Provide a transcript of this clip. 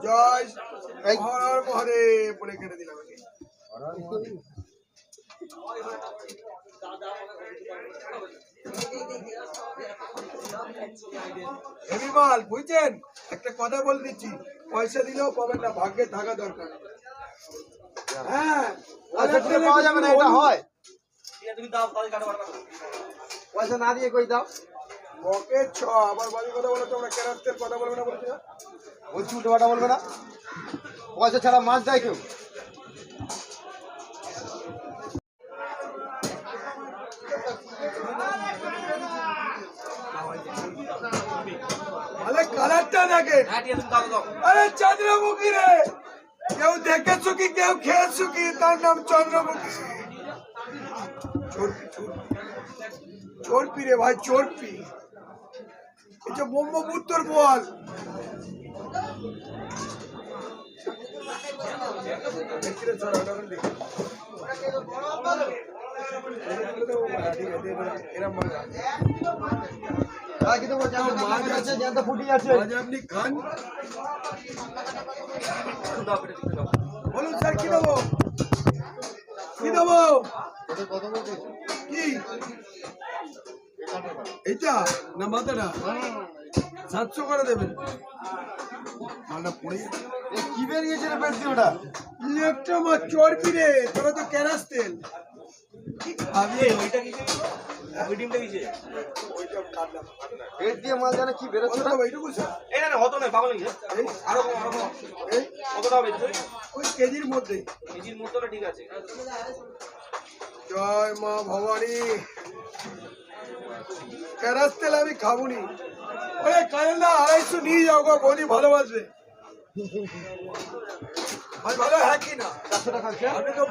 জয় হর মহাদেব বলে কেটে দিলাম। হেমিমাল বুঝছেন, একটা কথা বলে দিচ্ছি, পয়সা দিলেও পাবেন না, ভাগ্যে থাকা দরকার। হ্যাঁ পাওয়া যাবে না, এটা হয়। পয়সা না দিয়ে কই দাও ওকে ছ আবার বাজে কথা বলে, তোমরা কেরাতের কথা বলবে না বলছি না, বলছি উল্টো পাল্টা বলবে না। পয়সা ছাড়া মাছ দেয় কেউ? আরে কালারটা দেখে, আরে চন্দ্রমুখী রে, কেউ দেখেছো কি কেউ খেয়েছো কি, তার নাম চন্দ্রমুখী। চর্পি রে ভাই, চর্পি, এটা ব্রহ্মপুত্র বল। আপনি খান, বলুন স্যার কি দেবো, কি দেবো, কি এইটা না মাথাটা 700 করে দেবেন। মালটা পড়ে কি বেরিয়েছে রে পেট দিয়ে? ওটা একটা মাছ চর্বি রে, তোরা তো ক্যারাস তেল কি খাবি? ওইটা কি ওই ডিমটা কিসে? ওইটা কাটলাম পেট দিয়ে মাল জানে কি বেরোচ্ছে না। এইটুকু স্যার, এই না হতো না পাগল নাকি? আরো এই কতটা হবে? ওই কেজির মধ্যে। কেজির মতো ঠিক আছে। জয় মা ভবানী, ক্যারাস তেল আমি খাবুনি। ওরে কারেন্টা 250 নিয়ে যাও গো, বৌদি ভালোবাসবে। ভালো হ্যাঁ কি না? 400 টাকা। আপনি তো